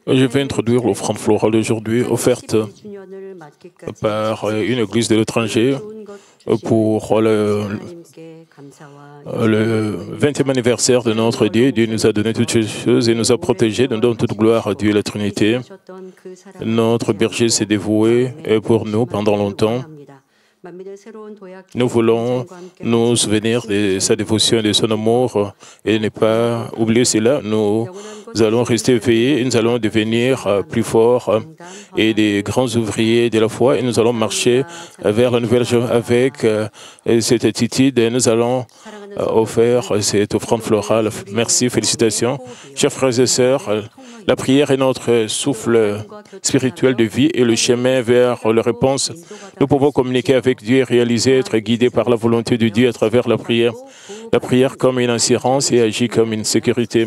Je vais introduire l'offrande florale d'aujourd'hui, offerte par une église de l'étranger pour le 20e anniversaire de notre Dieu. Dieu nous a donné toutes ces choses et nous a protégés. Nous donnons toute gloire à Dieu et à la Trinité. Notre berger s'est dévoué pour nous pendant longtemps. Nous voulons nous souvenir de sa dévotion et de son amour et ne pas oublier cela. Nous allons rester éveillés et nous allons devenir plus forts et des grands ouvriers de la foi et nous allons marcher vers la nouvelle journée avec cette attitude et nous allons offrir cette offrande florale. Merci, félicitations. Chers frères et sœurs, la prière est notre souffle spirituel de vie et le chemin vers la réponse. Nous pouvons communiquer avec Dieu et réaliser, être guidés par la volonté de Dieu à travers la prière. La prière comme une assurance et agit comme une sécurité.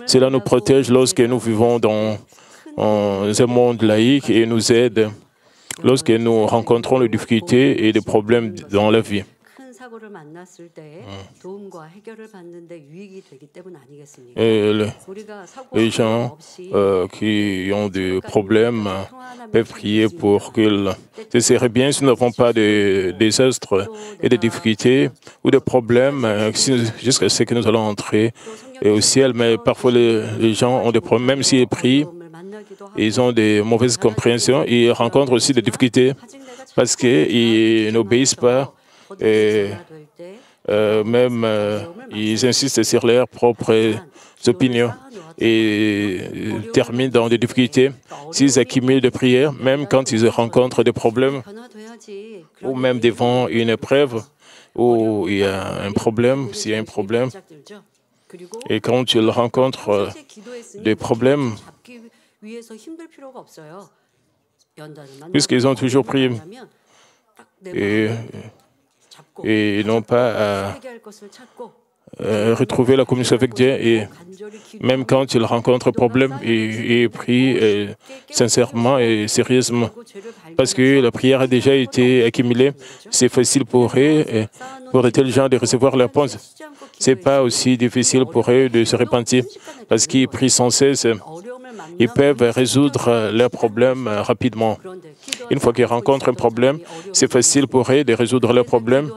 Cela nous protège lorsque nous vivons dans un monde laïque et nous aide lorsque nous rencontrons des difficultés et des problèmes dans la vie. Et les gens qui ont des problèmes peuvent prier pour qu'ils... Ce serait bien si nous n'avons pas de désastres et de difficultés ou de problèmes jusqu'à ce que nous allons entrer au ciel. Mais parfois, les gens ont des problèmes, même s'ils prient, ils ont des mauvaises compréhensions. Ils rencontrent aussi des difficultés parce qu'ils n'obéissent pas. Et même ils insistent sur leurs propres opinions et terminent dans des difficultés. S'ils accumulent des prières, même quand ils rencontrent des problèmes, ou même devant une épreuve où il y a un problème, s'il y a un problème, et quand ils rencontrent des problèmes, puisqu'ils ont toujours prié, et non pas à retrouver la communication avec Dieu. Et même quand ils rencontrent un problème, ils prient sincèrement et sérieusement. Parce que la prière a déjà été accumulée, c'est facile pour eux, pour de tels gens, de recevoir la réponse. Ce n'est pas aussi difficile pour eux de se repentir, parce qu'ils prient sans cesse. Ils peuvent résoudre leurs problèmes rapidement. Une fois qu'ils rencontrent un problème, c'est facile pour eux de résoudre leurs problèmes.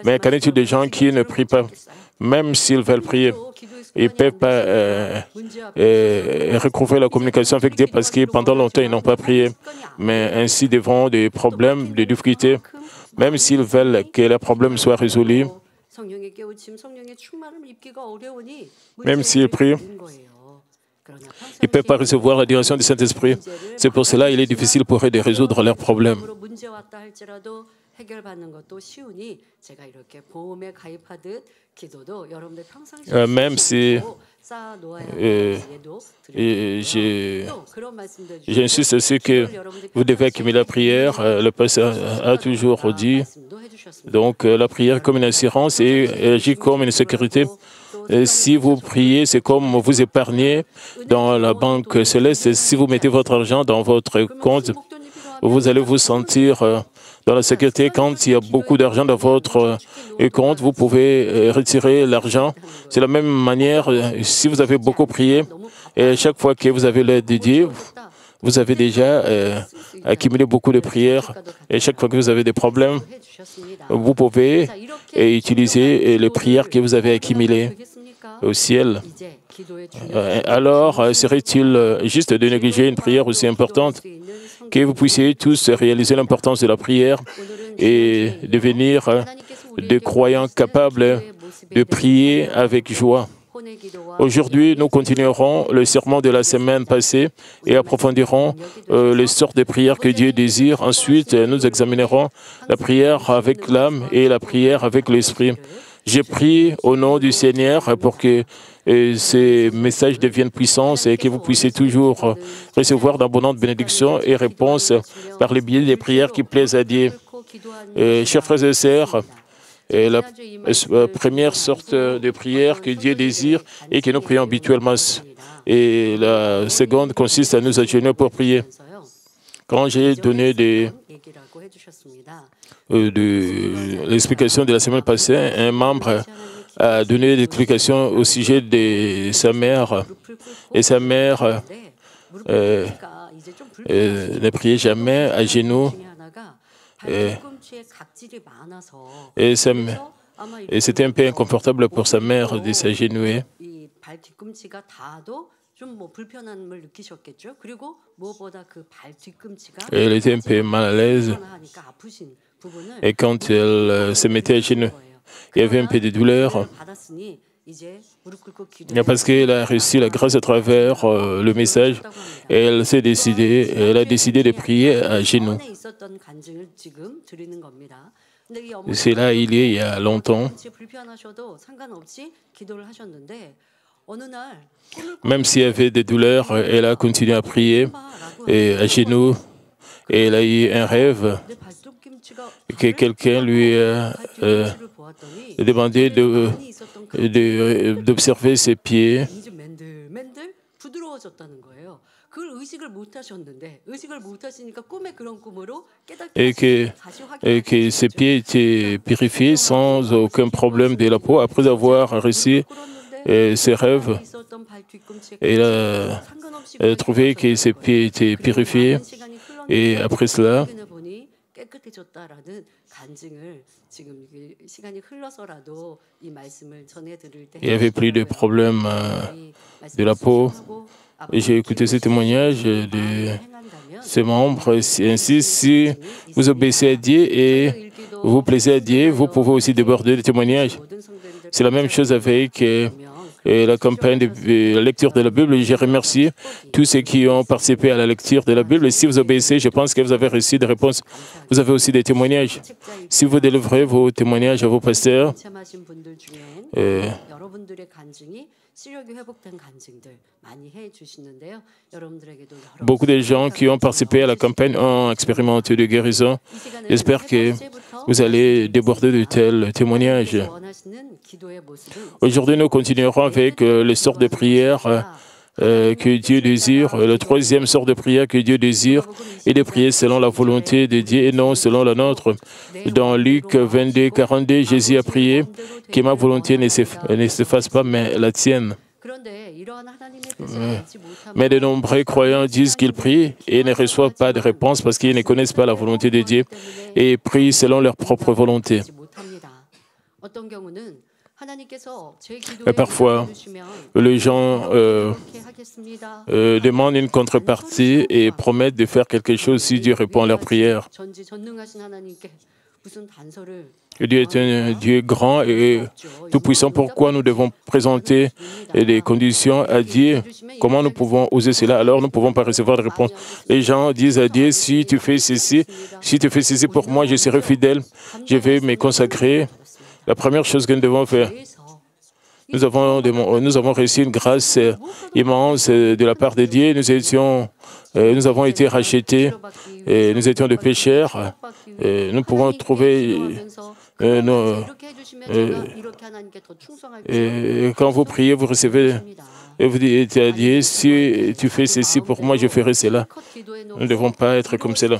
Mais qu'en est-il des gens qui ne prient pas? Même s'ils veulent prier, ils ne peuvent pas recouvrir la communication avec Dieu parce que pendant longtemps, ils n'ont pas prié. Mais ainsi, devant des problèmes, des difficultés, même s'ils veulent que leurs problèmes soient résolus, même s'ils prient, ils ne peuvent pas recevoir la direction du Saint-Esprit. C'est pour cela qu'il est difficile pour eux de résoudre leurs problèmes. Même si j'insiste aussi que vous devez accumuler la prière, le pasteur a toujours dit. Donc la prière comme une assurance et agit comme une sécurité. Et si vous priez, c'est comme vous épargnez dans la banque céleste. Si vous mettez votre argent dans votre compte, vous allez vous sentir dans la sécurité. Quand il y a beaucoup d'argent dans votre compte, vous pouvez retirer l'argent. C'est la même manière, si vous avez beaucoup prié, et chaque fois que vous avez l'aide de Dieu, vous avez déjà accumulé beaucoup de prières. Et chaque fois que vous avez des problèmes, vous pouvez utiliser les prières que vous avez accumulées au ciel. Alors, serait-il juste de négliger une prière aussi importante que vous puissiez tous réaliser l'importance de la prière et devenir des croyants capables de prier avec joie? Aujourd'hui, nous continuerons le sermon de la semaine passée et approfondirons les sortes de prières que Dieu désire. Ensuite, nous examinerons la prière avec l'âme et la prière avec l'esprit. Je prie au nom du Seigneur pour que ces messages deviennent puissants et que vous puissiez toujours recevoir d'abondantes bénédictions et réponses par le biais des prières qui plaisent à Dieu. Chers frères et sœurs, la première sorte de prière que Dieu désire et que nous prions habituellement. Et la seconde consiste à nous agenouiller pour prier. Quand j'ai donné l'explication de la semaine passée, un membre a donné des explications au sujet de sa mère. Et sa mère ne priait jamais à genoux. Et c'était un peu inconfortable pour sa mère de s'agenouiller. Elle était un peu mal à l'aise. Et quand elle se mettait à genoux, il y avait un peu de douleur. Parce qu'elle a reçu la grâce à travers le message, et elle a décidé de prier à genoux. C'est là, il y a longtemps. Même s'il y avait des douleurs, elle a continué à prier et à genoux. Et elle a eu un rêve que quelqu'un lui a demandé d'observer ses pieds. Et que ses pieds étaient purifiés sans aucun problème de la peau. Après avoir reçu ses rêves, elle a trouvé que ses pieds étaient purifiés. Et après cela, il n'y avait plus de problème de la peau. Et j'ai écouté ce témoignage de ses membres. Ainsi, si vous obéissez à Dieu et vous plaisez à Dieu, vous pouvez aussi déborder de témoignages. C'est la même chose avec la campagne de la lecture de la Bible. Je remercie tous ceux qui ont participé à la lecture de la Bible. Et si vous obéissez, je pense que vous avez reçu des réponses. Vous avez aussi des témoignages. Si vous délivrez vos témoignages à vos pasteurs, beaucoup de gens qui ont participé à la campagne ont expérimenté de guérison. J'espère que vous allez déborder de tels témoignages. Aujourd'hui, nous continuerons avec les sortes de prières que Dieu désire. Le troisième sort de prière que Dieu désire est de prier selon la volonté de Dieu et non selon la nôtre. Dans Luc 22, 42, Jésus a prié que ma volonté ne se fasse pas, mais la tienne. Mais de nombreux croyants disent qu'ils prient et ne reçoivent pas de réponse parce qu'ils ne connaissent pas la volonté de Dieu et prient selon leur propre volonté. Mais parfois, les gens demandent une contrepartie et promettent de faire quelque chose si Dieu répond à leur prière. Dieu est un Dieu grand et tout-puissant. Pourquoi nous devons présenter des conditions à Dieu? Comment nous pouvons oser cela? Alors nous ne pouvons pas recevoir de réponse. Les gens disent à Dieu, si tu fais ceci pour moi, je serai fidèle, je vais me consacrer. La première chose que nous devons faire, nous avons reçu une grâce immense de la part de Dieu. Nous avons été rachetés, et nous étions des pécheurs. Nous pouvons trouver quand vous priez, vous recevez et vous dites à Dieu, si tu fais ceci pour moi, je ferai cela. Nous ne devons pas être comme cela.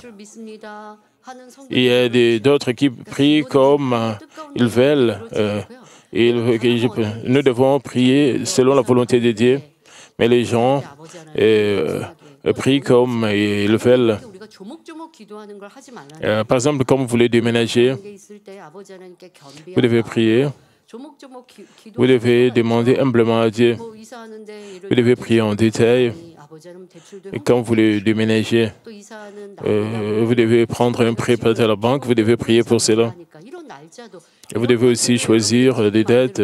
Il y a d'autres qui prient comme ils veulent. Nous devons prier selon la volonté de Dieu, mais les gens prient comme ils veulent. Par exemple, quand vous voulez déménager, vous devez prier. Vous devez demander humblement à Dieu. Vous devez prier en détail. Et quand vous voulez déménager, vous devez prendre un prêt à la banque, vous devez prier pour cela. Et vous devez aussi choisir des dates.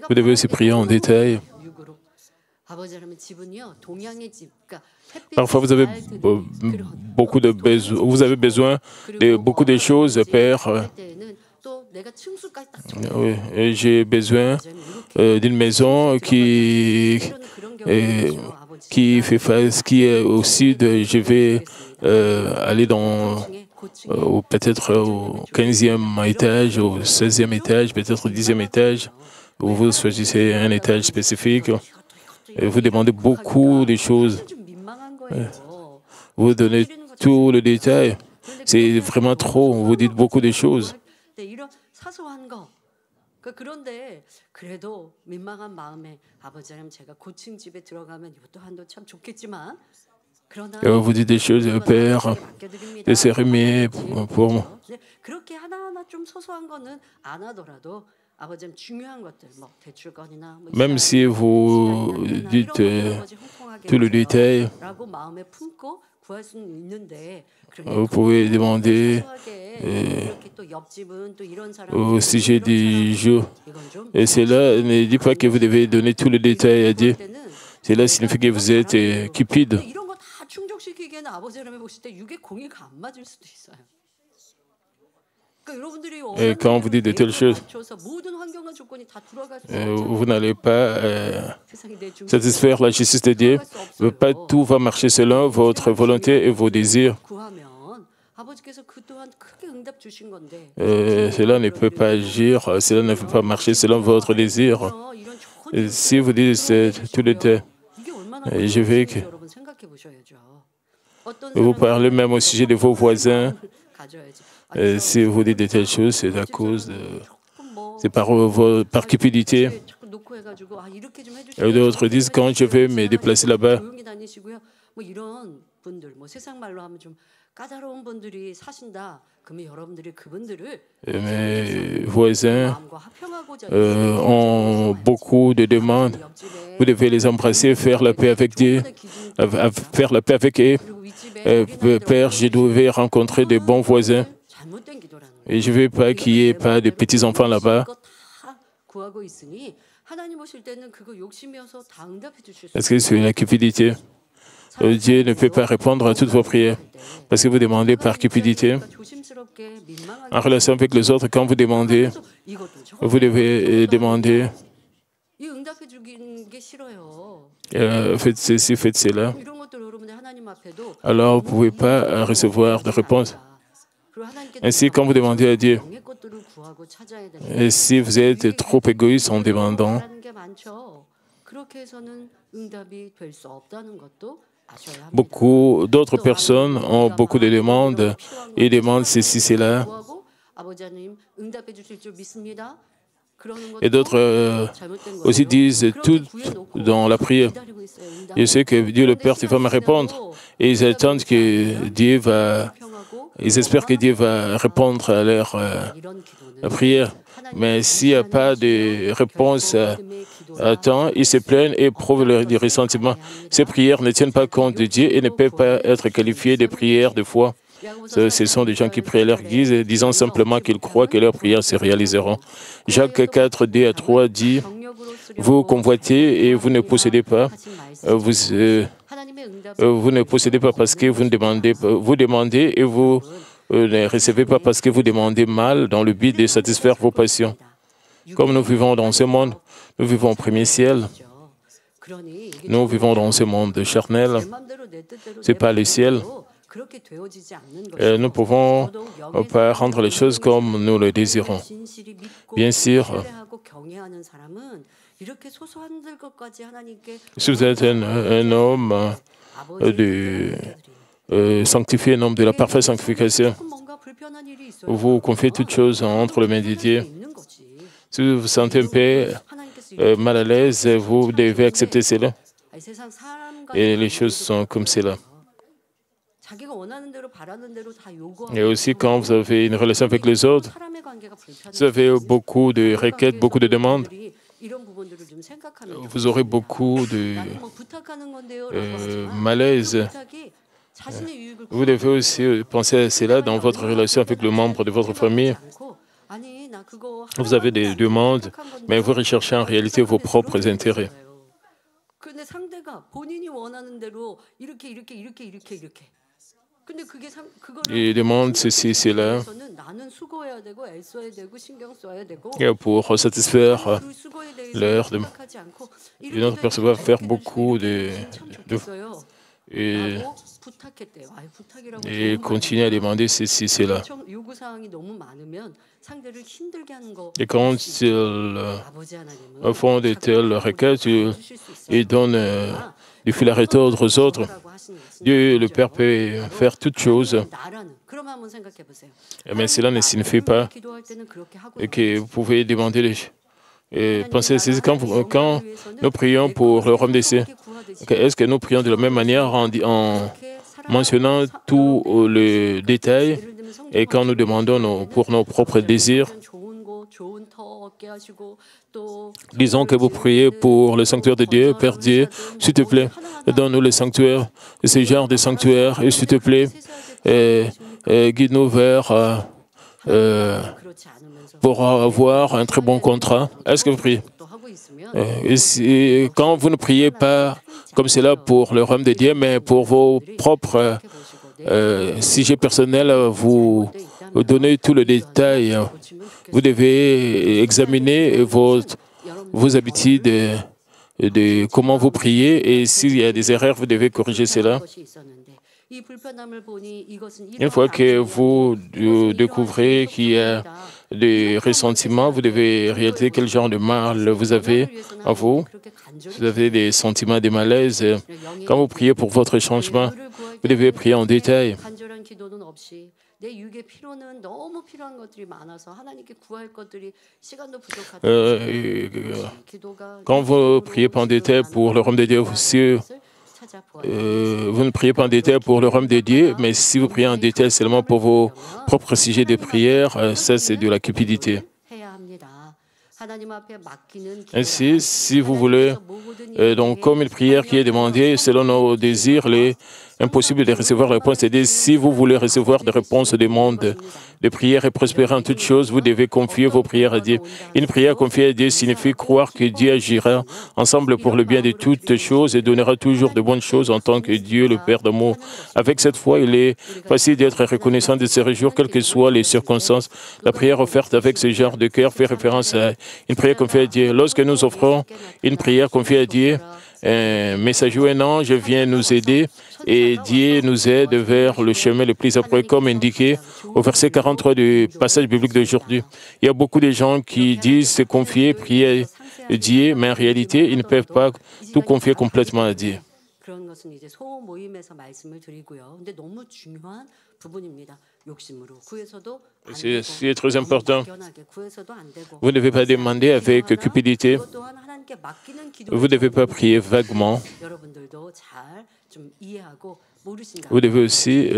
Vous devez aussi prier en détail. Parfois, vous avez besoin de beaucoup de choses, Père. Oui, j'ai besoin d'une maison qui fait face, qui est au sud. Je vais aller peut-être au 15e étage, au 16e étage, peut-être au 10e étage. Vous choisissez un étage spécifique. Et vous demandez beaucoup de choses. Vous donnez tout le détail. C'est vraiment trop, vous dites beaucoup de choses. 그런데 그래도 민망한 마음에 아버지 하나님 제가 고층 집에 들어가면 이것도 한도 참 좋겠지만 그러나 Vous dites des choses, Père, de cérémonies pour moi. 그렇게 하나하나 좀 소소한 거는 안 하더라도 아버지 중요한 것들 뭐 대출건이나 Même si vous dites tout le détail, 라고 마음에 품고 구할 수는 있는데 vous pouvez demander au sujet des jours. Et cela ne dit pas que vous devez donner tout le détail à Dieu. Cela signifie que vous êtes cupide. 이런 거 다 충족시키기에는 아버지 하나님 보실 때 육의 공의가 안 맞을 수도 있어요. Et quand vous dites de telles choses, vous n'allez pas satisfaire la justice de Dieu. Pas tout va marcher selon votre volonté et vos désirs. Cela ne peut pas agir, cela ne peut pas marcher selon votre désir. Si vous dites tout le temps, je veux que vous parlez même au sujet de vos voisins. Si vous dites de telles choses, c'est à cause de... C'est par cupidité. Et d'autres disent, quand je vais me déplacer là-bas, mes voisins ont beaucoup de demandes. Vous devez les embrasser, faire la paix avec Dieu, faire la paix avec eux. Père, je devais rencontrer de bons voisins. Et je ne veux pas qu'il n'y ait pas de petits-enfants là-bas. Est-ce que c'est une cupidité? Dieu ne peut pas répondre à toutes vos prières parce que vous demandez par cupidité. En relation avec les autres, quand vous demandez, vous devez demander faites ceci, faites cela. Alors vous ne pouvez pas recevoir de réponse. Ainsi, quand vous demandez à Dieu, et si vous êtes trop égoïste en demandant, beaucoup d'autres personnes ont beaucoup de demandes et demandent ceci, cela. Et d'autres aussi disent tout dans la prière. Je sais que Dieu le Père va me répondre. Et ils attendent que Dieu va... Ils espèrent que Dieu va répondre à leur prière. Mais s'il n'y a pas de réponse à temps, ils se plaignent et éprouvent du ressentiment. Ces prières ne tiennent pas compte de Dieu et ne peuvent pas être qualifiées de prières de foi. Ce sont des gens qui prient à leur guise, disant simplement qu'ils croient que leurs prières se réaliseront. Jacques 4, 2 à 3 dit, « Vous convoitez et vous ne possédez pas. Vous ne possédez pas parce que vous ne demandez pas. Vous demandez et vous ne recevez pas parce que vous demandez mal dans le but de satisfaire vos passions. » Comme nous vivons dans ce monde, nous vivons au premier ciel. Nous vivons dans ce monde charnel. Ce n'est pas le ciel. Et nous ne pouvons pas rendre les choses comme nous le désirons. Bien sûr, si vous êtes un homme sanctifié, un homme de la parfaite sanctification, vous confiez toutes choses entre les mains de Dieu. Si vous vous sentez un peu mal à l'aise, vous devez accepter cela. Et les choses sont comme cela. Et aussi, quand vous avez une relation avec les autres, vous avez beaucoup de requêtes, beaucoup de demandes. Vous aurez beaucoup de malaise. Vous devez aussi penser à cela dans votre relation avec le membre de votre famille. Vous avez des demandes, mais vous recherchez en réalité vos propres intérêts. Ils demandent ceci, cela. Et pour satisfaire leur demande. Une autre personne va faire beaucoup et continuer à demander ceci, cela. Et quand ils font de telles requêtes, ils donnent du fil à retordre aux autres. Dieu, le Père, peut faire toutes choses. Mais cela ne signifie pas que vous pouvez demander et pensez, c'est quand nous prions pour le royaume des cieux, est-ce que nous prions de la même manière en mentionnant tous les détails et quand nous demandons pour nos propres désirs? Disons que vous priez pour le sanctuaire de Dieu, Père Dieu, s'il te plaît, donne-nous le sanctuaire, ce genre de sanctuaire, et s'il te plaît, guide-nous vers pour avoir un très bon contrat. Est-ce que vous priez? Et quand vous ne priez pas comme cela pour le royaume de Dieu, mais pour vos propres sujets personnels, vous donnez tout le détail. Vous devez examiner vos habitudes de comment vous priez et s'il y a des erreurs, vous devez corriger cela. Une fois que vous découvrez qu'il y a des ressentiments, vous devez réaliser quel genre de mal vous avez en vous. Vous avez des sentiments de malaise. Quand vous priez pour votre changement, vous devez prier en détail. Quand vous priez pas en détail pour le royaume de Dieu, vous ne priez pas en détail pour le royaume de Dieu, mais si vous priez en détail seulement pour vos propres sujets de prière, ça c'est de la cupidité. Ainsi, si vous voulez, donc comme une prière qui est demandée selon nos désirs, il est impossible de recevoir la réponse. C'est-à-dire, si vous voulez recevoir des réponses aux demandes de prière et prospérer en toutes choses, vous devez confier vos prières à Dieu. Une prière confiée à Dieu signifie croire que Dieu agira ensemble pour le bien de toutes choses et donnera toujours de bonnes choses en tant que Dieu, le Père d'amour. Avec cette foi, il est facile d'être reconnaissant de ce jour, quelles que soient les circonstances. La prière offerte avec ce genre de cœur fait référence à une prière confiée à Dieu. Lorsque nous offrons une prière confiée à Dieu, un messager ou un ange vient nous aider et Dieu nous aide vers le chemin le plus approprié, comme indiqué au verset 43 du passage biblique d'aujourd'hui. Il y a beaucoup de gens qui disent se confier, prier à Dieu, mais en réalité, ils ne peuvent pas tout confier complètement à Dieu. C'est très important. Vous ne devez pas demander avec cupidité. Vous ne devez pas prier vaguement. Vous devez aussi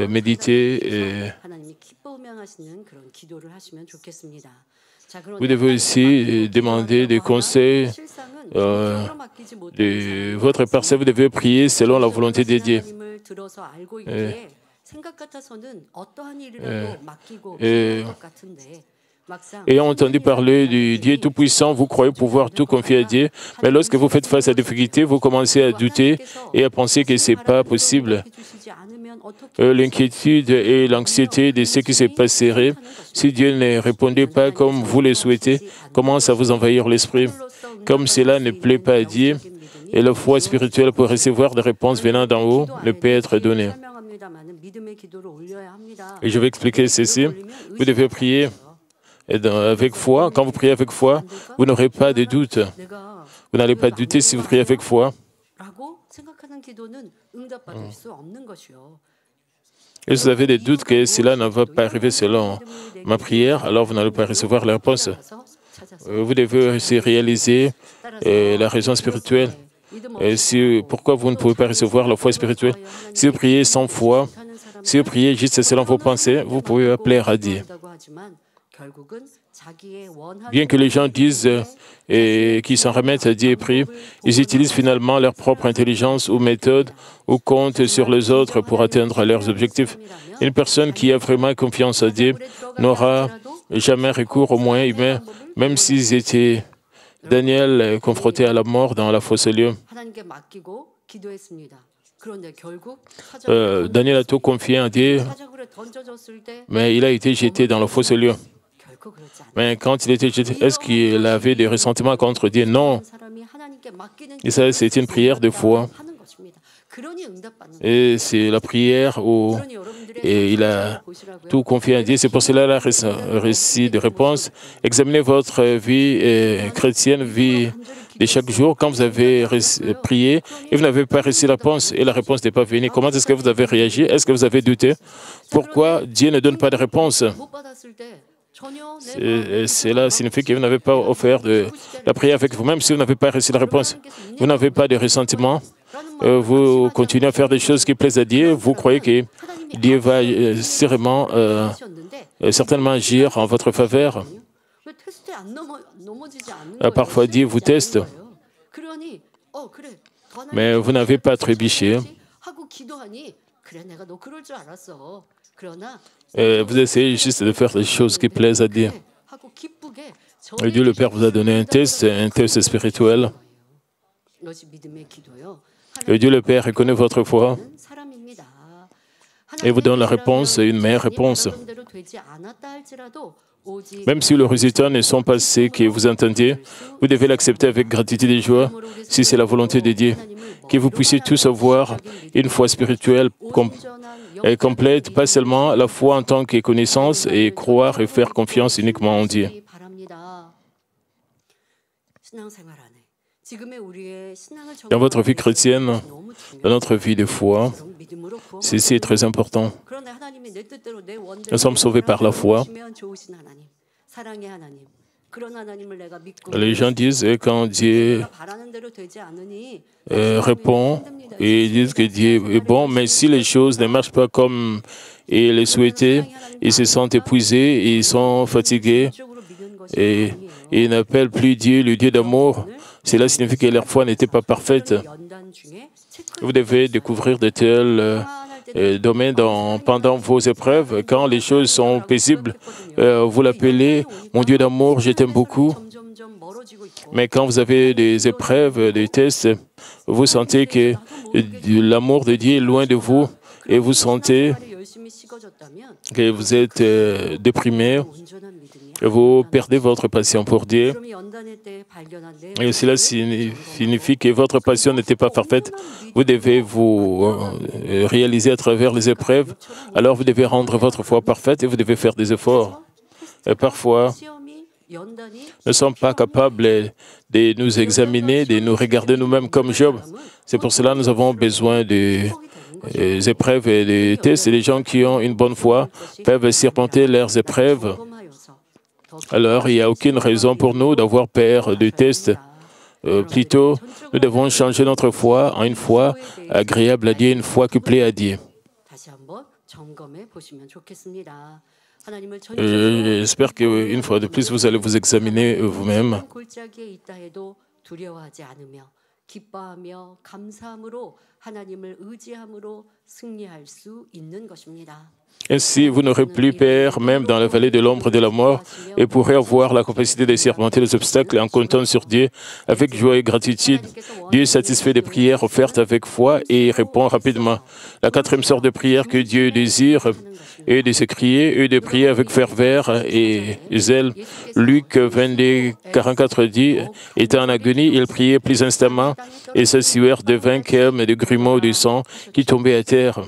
méditer. Vous devez aussi demander des conseils de votre personne. Vous devez prier selon la volonté de Dieu. Ayant entendu parler du Dieu Tout-Puissant, vous croyez pouvoir tout confier à Dieu, mais lorsque vous faites face à des difficultés, vous commencez à douter et à penser que ce n'est pas possible. L'inquiétude et l'anxiété de ce qui se passerait si Dieu ne répondait pas comme vous le souhaitez commence à vous envahir l'esprit. Comme cela ne plaît pas à Dieu, et la foi spirituelle pour recevoir des réponses venant d'en haut ne peut être donnée. Et je vais expliquer ceci. Vous devez prier avec foi. Quand vous priez avec foi, vous n'aurez pas de doute. Vous n'allez pas douter si vous priez avec foi. Et si vous avez des doutes que cela ne va pas arriver selon ma prière, alors vous n'allez pas recevoir la réponse. Vous devez aussi réaliser la raison spirituelle. Pourquoi vous ne pouvez pas recevoir la foi spirituelle? Si vous priez sans foi, si vous priez juste selon vos pensées, vous pouvez appeler à Dieu. Bien que les gens disent qu'ils s'en remettent à Dieu et prient, ils utilisent finalement leur propre intelligence ou méthode ou comptent sur les autres pour atteindre leurs objectifs. Une personne qui a vraiment confiance à Dieu n'aura jamais recours aux moyens humains, même s'ils étaient Daniel confronté à la mort dans la fosse aux lions. Daniel a tout confié à Dieu, mais il a été jeté dans la fosse aux lions. Mais quand il était jeté, est-ce qu'il avait des ressentiments contre Dieu? Non. Et ça, c'est une prière de foi. Et c'est la prière où il a tout confié à Dieu. C'est pour cela le récit de réponse. Examinez votre vie chrétienne, vie de chaque jour, quand vous avez prié et vous n'avez pas reçu la réponse et la réponse n'est pas venue, comment est-ce que vous avez réagi? Est-ce que vous avez douté? Pourquoi Dieu ne donne pas de réponse? Cela signifie que vous n'avez pas offert de la prière avec vous, même si vous n'avez pas reçu la réponse. Vous n'avez pas de ressentiment. Vous continuez à faire des choses qui plaisent à Dieu. Vous croyez que Dieu va certainement agir en votre faveur. Parfois, Dieu vous teste, mais vous n'avez pas trébuché. Vous essayez juste de faire des choses qui plaisent à Dieu. Et Dieu le Père vous a donné un test spirituel. Et Dieu le Père reconnaît votre foi et vous donne la réponse, une meilleure réponse. Même si les résultats ne sont pas ceux que vous entendiez, vous devez l'accepter avec gratitude et joie, si c'est la volonté de Dieu. Que vous puissiez tous avoir une foi spirituelle complète, pas seulement la foi en tant que connaissance, et croire et faire confiance uniquement en Dieu. Dans votre vie chrétienne, dans notre vie de foi, c'est très important. Nous sommes sauvés par la foi. Les gens disent quand Dieu répond, et ils disent que Dieu est bon, mais si les choses ne marchent pas comme ils le souhaitaient, ils se sentent épuisés, ils sont fatigués, et ils n'appellent plus Dieu le Dieu d'amour. Cela signifie que leur foi n'était pas parfaite. Vous devez découvrir de tels domaines pendant vos épreuves. Quand les choses sont paisibles, vous l'appelez « Mon Dieu d'amour, je t'aime beaucoup ». Mais quand vous avez des épreuves, des tests, vous sentez que l'amour de Dieu est loin de vous et vous sentez que vous êtes déprimé. Vous perdez votre passion pour Dieu. Et cela signifie que votre passion n'était pas parfaite. Vous devez vous réaliser à travers les épreuves. Alors vous devez rendre votre foi parfaite et vous devez faire des efforts. Et parfois, nous ne sommes pas capables de nous examiner, de nous regarder nous-mêmes comme Job. C'est pour cela que nous avons besoin des épreuves et des tests. Et les gens qui ont une bonne foi peuvent surmonter leurs épreuves. Alors, il n'y a aucune raison pour nous d'avoir peur de tests. Plutôt, nous devons changer notre foi en une foi agréable à Dieu, une foi qui plaît à Dieu. J'espère qu'une fois de plus, vous allez vous examiner vous-même. Ainsi, vous n'aurez plus peur, même dans la vallée de l'ombre de la mort, et pourrez avoir la capacité de surmonter les obstacles en comptant sur Dieu avec joie et gratitude. Dieu est satisfait des prières offertes avec foi et répond rapidement. La quatrième sorte de prière que Dieu désire est de se crier et de prier avec ferveur et zèle. Luc 22, 44 dit, étant en agonie, il priait plus instamment, et sa sueur devint comme de grumeaux de sang qui tombaient à terre.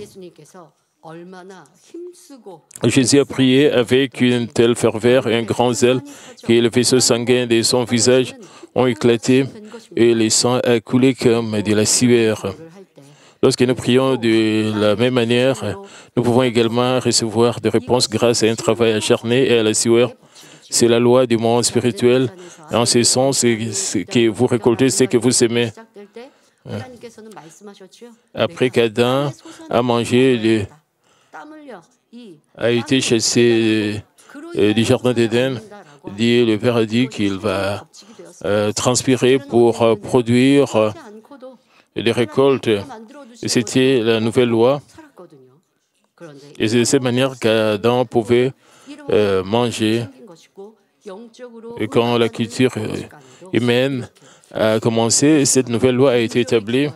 Jésus a prié avec une telle ferveur et un grand zèle que les vaisseaux sanguins de son visage ont éclaté et le sang a coulé comme de la sueur. Lorsque nous prions de la même manière, nous pouvons également recevoir des réponses grâce à un travail acharné et à la sueur. C'est la loi du monde spirituel. En ce sens, ce que vous récoltez, c'est que vous semez. Après qu'Adam a mangé, a été chassé du jardin d'Éden, Dieu le Père a dit qu'il va transpirer pour produire des récoltes. Et c'était la nouvelle loi. Et c'est de cette manière qu'Adam pouvait manger. Et quand la culture humaine a commencé, cette nouvelle loi a été établie.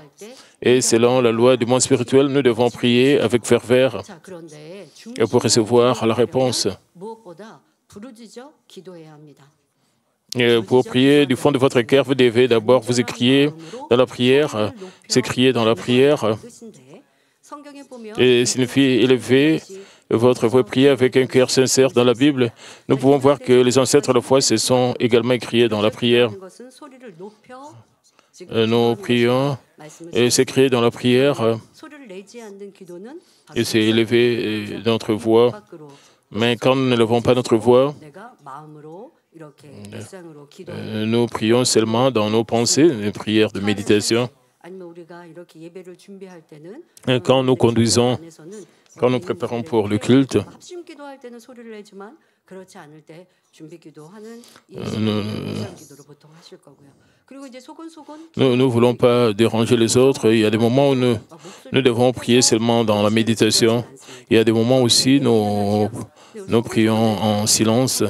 Et selon la loi du monde spirituel, nous devons prier avec ferveur pour recevoir la réponse. Et pour prier du fond de votre cœur, vous devez d'abord vous écrier dans la prière, s'écrier dans la prière, et signifie élever votre voix, prier avec un cœur sincère dans la Bible. Nous pouvons voir que les ancêtres de la foi se sont également écriés dans la prière. nous prions et s'écrier dans la prière et c'est élever notre voix. Mais quand nous ne levons pas notre voix, nous prions seulement dans nos pensées, les prières de méditation. Et quand nous conduisons, quand nous préparons pour le culte, nous ne voulons pas déranger les autres. Il y a des moments où nous devons prier seulement dans la méditation. Il y a des moments aussi où nous prions en silence.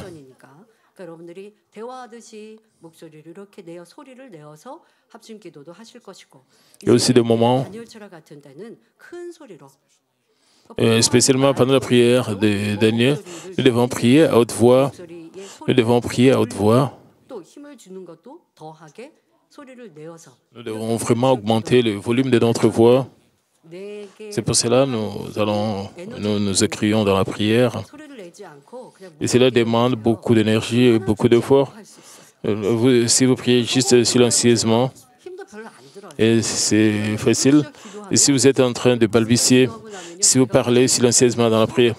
Il y a aussi des moments, spécialement pendant la prière de Daniel, nous devons prier à haute voix. Nous devons prier à haute voix. Nous devons vraiment augmenter le volume de notre voix. C'est pour cela que nous écrions dans la prière. Et cela demande beaucoup d'énergie et beaucoup d'efforts. Si vous priez juste silencieusement, et c'est facile. Et si vous êtes en train de balbutier, si vous parlez silencieusement dans la prière,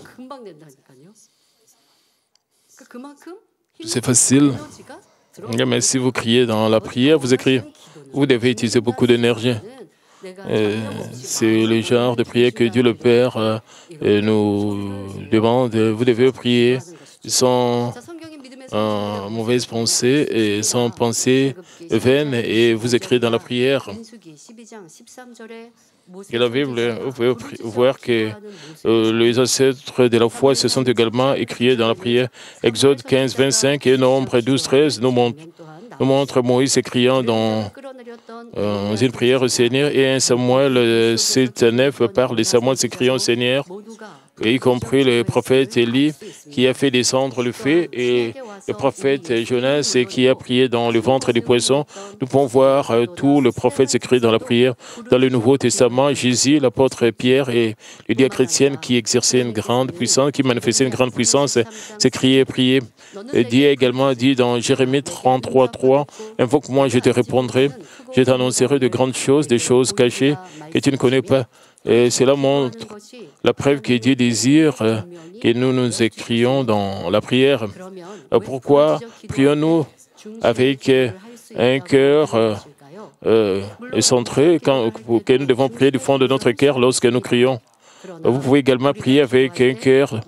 c'est facile. Mais si vous criez dans la prière, vous écrivez. Vous devez utiliser beaucoup d'énergie. C'est le genre de prière que Dieu le Père nous demande. Vous devez prier sans mauvaise pensée et sans pensée vaine et vous écrivez dans la prière. Et la Bible, vous pouvez voir que les ancêtres de la foi se sont également écrits dans la prière. Exode 15, 25 et Nombre 12, 13 nous montre Moïse écriant dans une prière au Seigneur et 1 Samuel 7, 9 parle de Samuel s'écriant au Seigneur, et y compris le prophète Élie qui a fait descendre le feu et le prophète Jonas qui a prié dans le ventre des poissons. Nous pouvons voir tout le prophète s'écrit dans la prière. Dans le Nouveau Testament, Jésus, l'apôtre Pierre et les diacres chrétiens qui exerçaient une grande puissance, qui manifestaient une grande puissance, s'écriaient et priaient. Dieu a également dit dans Jérémie 33, 3, « Invoque-moi, je te répondrai. Je t'annoncerai de grandes choses, des choses cachées que tu ne connais pas. » Et cela montre la preuve que Dieu désire que nous nous écrions dans la prière. Pourquoi prions-nous avec un cœur centré que nous devons prier du fond de notre cœur lorsque nous crions? Vous pouvez également prier avec un cœur,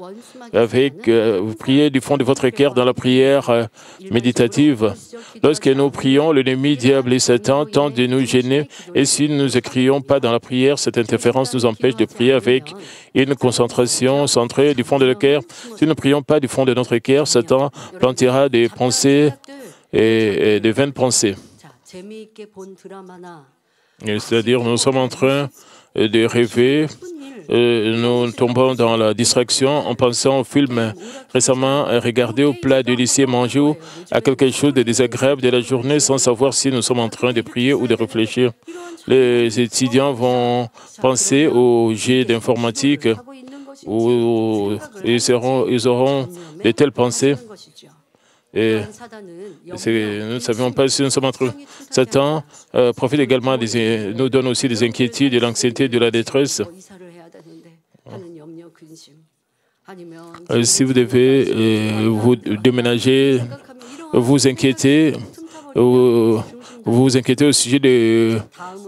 vous priez du fond de votre cœur dans la prière méditative. Lorsque nous prions, l'ennemi, diable et Satan tentent de nous gêner. Et si nous ne crions pas dans la prière, cette interférence nous empêche de prier avec une concentration centrée du fond de notre cœur. Si nous ne prions pas du fond de notre cœur, Satan plantera des pensées et des vaines pensées. C'est-à-dire, nous sommes en train de rêver. Nous tombons dans la distraction en pensant au film récemment regardé au plat du lycée, manger ou à quelque chose de désagréable de la journée sans savoir si nous sommes en train de prier ou de réfléchir. Les étudiants vont penser au jet d'informatique où ils auront de telles pensées. Et nous ne savions pas si nous sommes entre eux. Satan profite également, nous donne aussi des inquiétudes, de l'anxiété, de la détresse. Si vous devez vous déménager, vous inquiétez au sujet de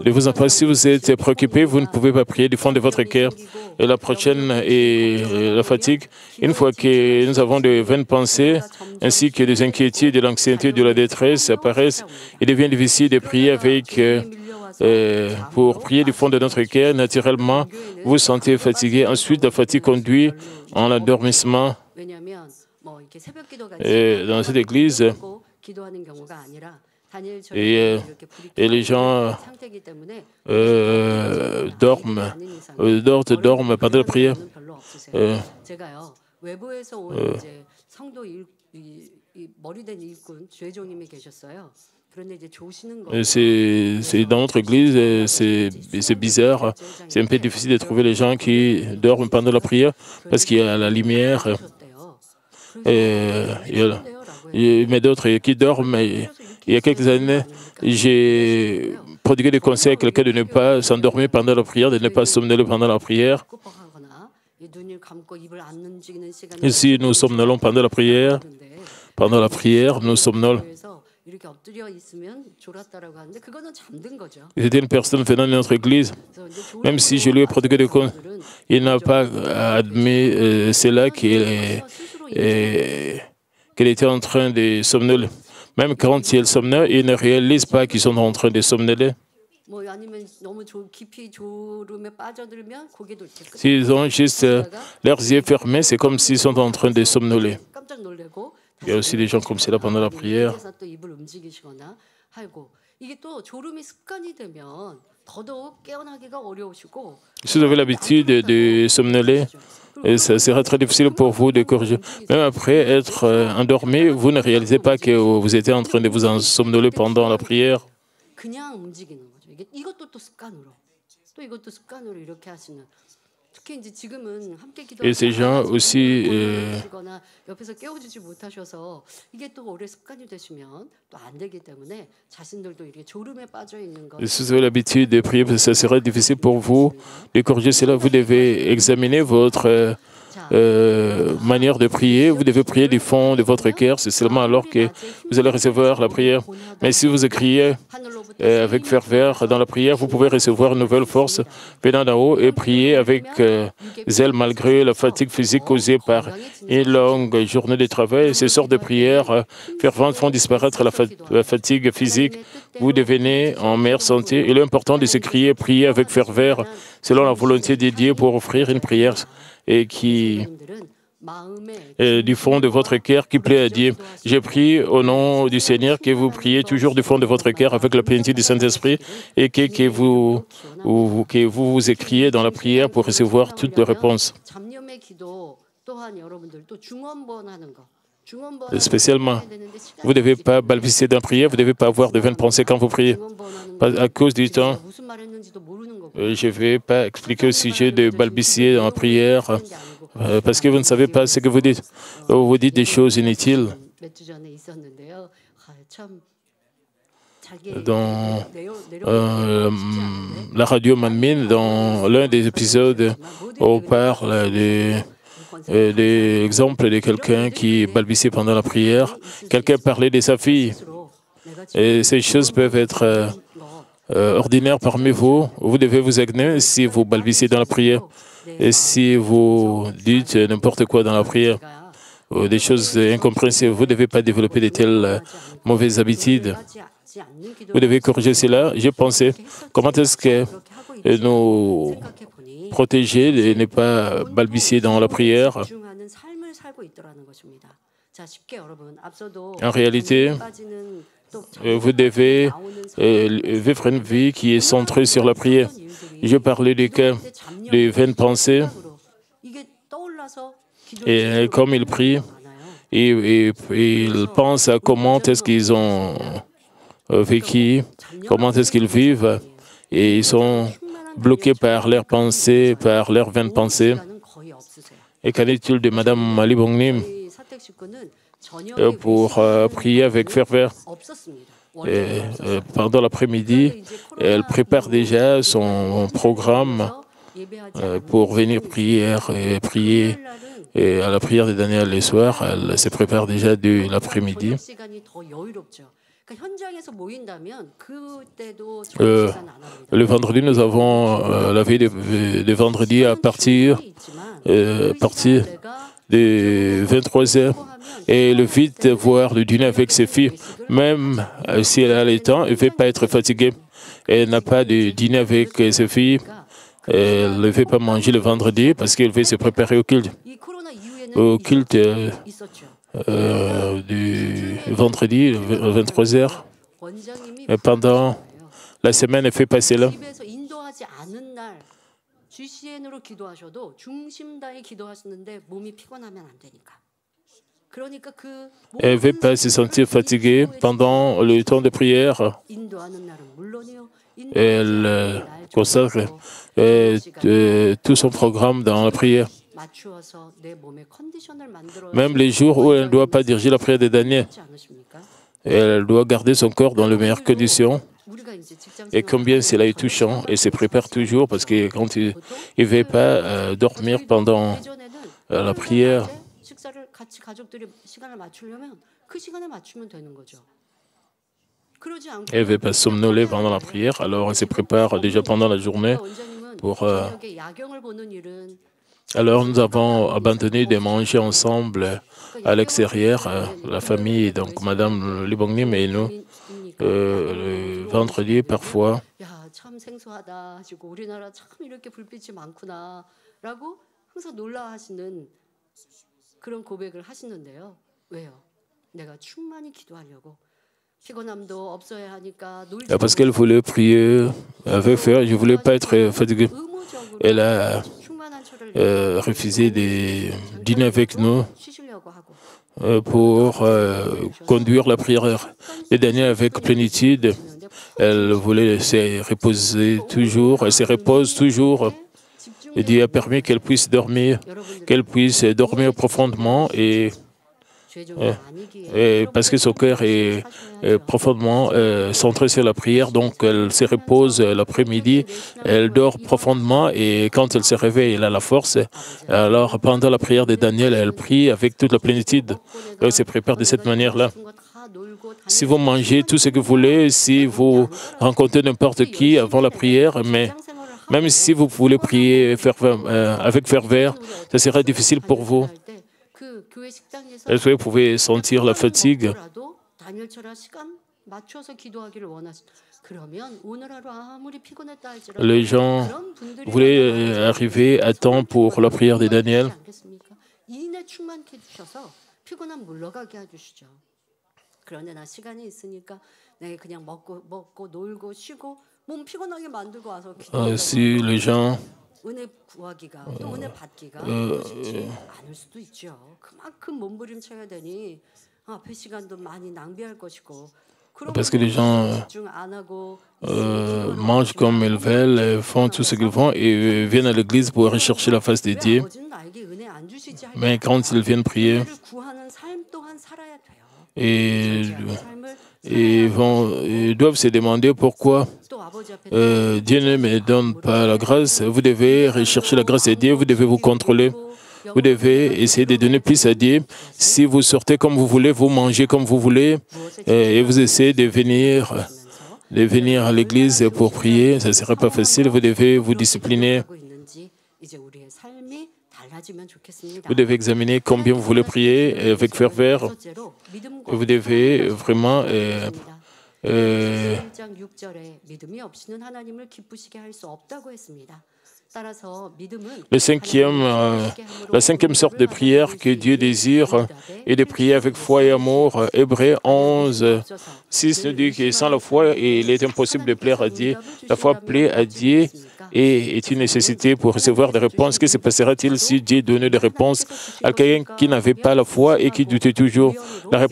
vos enfants. Si vous êtes préoccupé, vous ne pouvez pas prier du fond de votre cœur. Et la prochaine est la fatigue. Une fois que nous avons de vaines pensées, ainsi que des inquiétudes, de l'anxiété, de la détresse apparaissent, il devient difficile de prier pour prier du fond de notre cœur. Naturellement, vous vous sentez fatigué. Ensuite, la fatigue conduit en l'endormissement. Et dans cette église, et les gens dorment pendant la prière. C'est dans notre église, c'est bizarre. C'est un peu difficile de trouver les gens qui dorment pendant la prière parce qu'il y a la lumière. Mais d'autres qui dorment, Il y a quelques années, j'ai prodigué des conseils à quelqu'un de ne pas s'endormir pendant la prière, de ne pas somnoler pendant la prière. Et si nous somnolons pendant la prière, nous somnolons. C'était une personne venant de notre église. Même si je lui ai prodigué des conseils, il n'a pas admis cela qu'elle était en train de somnoler. Même quand ils somnolent, ils ne réalisent pas qu'ils sont en train de somnoler. S'ils ont juste leurs yeux fermés, c'est comme s'ils sont en train de somnoler. Il y a aussi des gens comme cela pendant la prière. Si vous avez l'habitude de somnoler, ça sera très difficile pour vous de corriger. Même après être endormi, vous ne réalisez pas que vous étiez en train de vous somnoler pendant la prière. Et ces gens aussi, si vous avez l'habitude de prier, ça sera difficile pour vous de corriger cela. Vous devez examiner votre manière de prier. Vous devez prier du fond de votre cœur. C'est seulement alors que vous allez recevoir la prière. Mais si vous criez avec ferveur dans la prière, vous pouvez recevoir une nouvelle force venant d'en haut et prier avec zèle malgré la fatigue physique causée par une longue journée de travail. Ces sortes de prières ferventes font disparaître la fatigue physique. Vous devenez en meilleure santé. Il est important de se prier avec ferveur selon la volonté de Dieu pour offrir une prière et qui du fond de votre cœur qui plaît à Dieu. Je prie au nom du Seigneur que vous priez toujours du fond de votre cœur avec la plénitude du Saint-Esprit et que vous écriez dans la prière pour recevoir toutes les réponses. Spécialement, vous ne devez pas balbutier dans la prière, vous ne devez pas avoir de vaines pensées quand vous priez. À cause du temps, je ne vais pas expliquer au sujet de balbutier dans la prière. Parce que vous ne savez pas ce que vous dites. Vous dites des choses inutiles. Dans la radio Manmin, dans l'un des épisodes, on parle des exemples de quelqu'un qui balbutiait pendant la prière. Quelqu'un parlait de sa fille. Et ces choses peuvent être ordinaires parmi vous. Vous devez vous examiner si vous balbutiez dans la prière. Et si vous dites n'importe quoi dans la prière, des choses incompréhensibles, vous ne devez pas développer de telles mauvaises habitudes. Vous devez corriger cela. J'ai pensé, comment est-ce que nous protéger de ne pas balbutier dans la prière? En réalité, vous devez vivre une vie qui est centrée sur la prière. Je parlais du cas des vaines pensées. Et comme ils prient, ils pensent à comment est-ce qu'ils ont vécu, comment est-ce qu'ils vivent, et ils sont bloqués par leurs pensées, par leurs vaines pensées. Et qu'en est-il de Mme Ali Bongnim pour prier avec ferveur? Pendant l'après-midi, elle prépare déjà son programme pour venir prier et à la prière de Daniel le soir. Elle se prépare déjà de l'après-midi. Le vendredi, nous avons la veille de vendredi à partir de 23h. Et le fait de voir le dîner avec ses filles, même si elle a le temps, elle ne veut pas être fatiguée. Elle n'a pas de dîner avec ses filles. Elle ne veut pas manger le vendredi parce qu'elle veut se préparer au culte. Au culte du vendredi, 23h. Et pendant la semaine, elle fait passer là. Elle ne veut pas se sentir fatiguée pendant le temps de prière. Elle consacre tout son programme dans la prière. Même les jours où elle ne doit pas diriger la prière de Daniel. Elle doit garder son corps dans les meilleures conditions. Et combien cela est touchant, et se prépare toujours, parce que quand il ne veut pas dormir pendant la prière, elle ne veut pas somnoler pendant la prière, alors elle se prépare déjà pendant la journée pour... Alors nous avons abandonné de manger ensemble à l'extérieur, la famille, donc Madame Libongnim et nous, le vendredi parfois. 참 생소하다 하시고 우리나라 참 이렇게 불빛이 많구나라고 항상 놀라하시는 그런 고백을 하시는데요. 왜요? 내가 충만히 기도하려고 피곤함도 없어야 하니까 놀지. Parce qu'elle voulait prier avec faire, je ne voulais pas être fatiguée. Elle a refusé de dîner avec nous pour conduire la prière de Daniel avec plénitude. Elle voulait se reposer toujours, elle se repose toujours. Et Dieu a permis qu'elle puisse dormir profondément et parce que son cœur est profondément centré sur la prière, donc elle se repose l'après-midi, elle dort profondément et quand elle se réveille, elle a la force. Alors pendant la prière de Daniel, elle prie avec toute la plénitude. Elle se prépare de cette manière-là. Si vous mangez tout ce que vous voulez, si vous rencontrez n'importe qui avant la prière, mais même si vous voulez prier avec ferveur, ça sera difficile pour vous. Est-ce que vous pouvez sentir la fatigue? Les gens voulaient arriver à temps pour la prière de Daniel. Si les gens 은혜 구하기가 또 은혜 받기가 쉽지 않을 수도 있죠. 그만큼 몸부림쳐야 되니 앞에 시간도 많이 낭비할 것이고. Parce que les gens mangent comme ils veulent, font tout ce qu'ils font et viennent à l'église pour rechercher la face de Dieu. Mais quand ils viennent prier, ils doivent se demander pourquoi Dieu ne me donne pas la grâce. Vous devez rechercher la grâce de Dieu, vous devez vous contrôler. Vous devez essayer de donner plus à Dieu. Si vous sortez comme vous voulez, vous mangez comme vous voulez, et vous essayez de venir à l'église pour prier, ça ne sera pas facile. Vous devez vous discipliner. Vous devez examiner combien vous voulez prier avec ferveur. Vous devez vraiment la cinquième sorte de prière que Dieu désire est de prier avec foi et amour. Hébreux 11, 6 nous dit que sans la foi, il est impossible de plaire à Dieu. La foi plaît à Dieu et est une nécessité pour recevoir des réponses. Que se passera-t-il si Dieu donnait des réponses à quelqu'un qui n'avait pas la foi et qui doutait toujours? La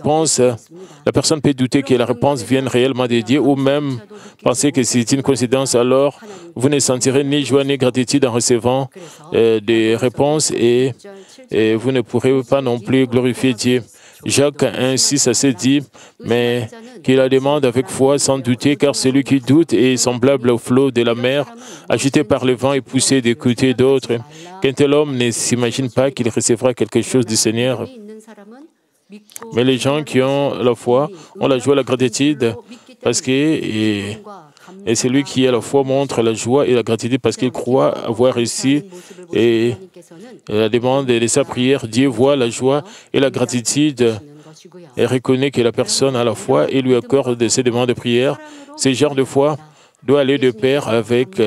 personne peut douter que la réponse vienne réellement de Dieu ou même penser que c'est une coïncidence. Alors, vous ne sentirez ni joie ni gratitude en recevant des réponses et vous ne pourrez pas non plus glorifier Dieu. Jacques 1, 6 à 7 dit, mais qu'il la demande avec foi sans douter, car celui qui doute est semblable au flot de la mer, agité par le vent et poussé des côtés d'autres. Qu'un tel homme ne s'imagine pas qu'il recevra quelque chose du Seigneur. Mais les gens qui ont la foi ont la joie et la gratitude, parce que et celui qui a la foi montre la joie et la gratitude parce qu'il croit avoir réussi et la demande de sa prière. Dieu voit la joie et la gratitude et reconnaît que la personne a la foi et lui accorde ses demandes de prière. Ce genre de foi doit aller de pair avec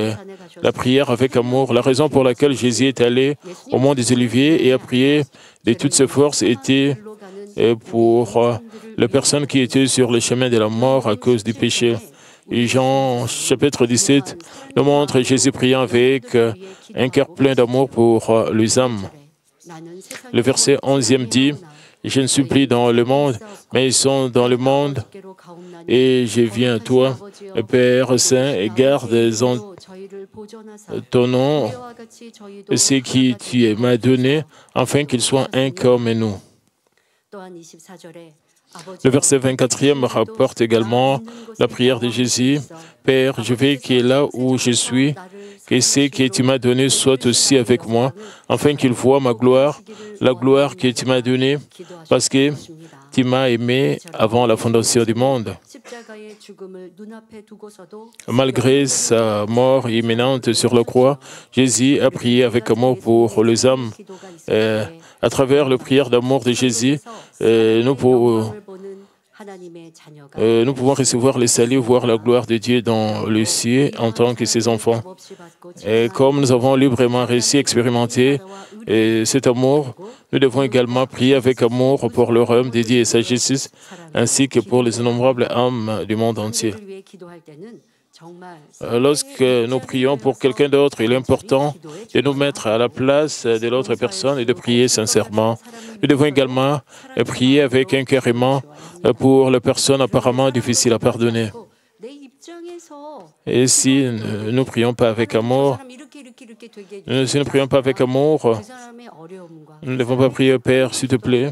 la prière avec amour. La raison pour laquelle Jésus est allé au mont des Oliviers et a prié de toutes ses forces était pour les personnes qui étaient sur le chemin de la mort à cause du péché. Et Jean chapitre 17 nous montre Jésus priant avec un cœur plein d'amour pour les âmes. Le verset 11e dit, « Je ne suis plus dans le monde, mais ils sont dans le monde, et je viens à toi, Père Saint, et garde en ton nom ce qui tu m'as donné, afin qu'ils soient un comme nous. » Le verset 24e rapporte également la prière de Jésus. Père, je veux que là où je suis, que ce que tu m'as donné soit aussi avec moi, afin qu'il voie ma gloire, la gloire que tu m'as donnée, parce que tu m'as aimé avant la fondation du monde. Malgré sa mort imminente sur la croix, Jésus a prié avec amour pour les hommes. À travers la prière d'amour de Jésus, nous pouvons recevoir le salut, voir la gloire de Dieu dans le ciel en tant que ses enfants. Et comme nous avons librement réussi à expérimenter cet amour, nous devons également prier avec amour pour le royaume de Dieu et sa justice, ainsi que pour les innombrables âmes du monde entier. Lorsque nous prions pour quelqu'un d'autre, il est important de nous mettre à la place de l'autre personne et de prier sincèrement. Nous devons également prier avec un cœur aimant pour les personnes apparemment difficiles à pardonner. Et si nous ne prions pas avec amour, nous ne devons pas prier, Père, s'il te plaît.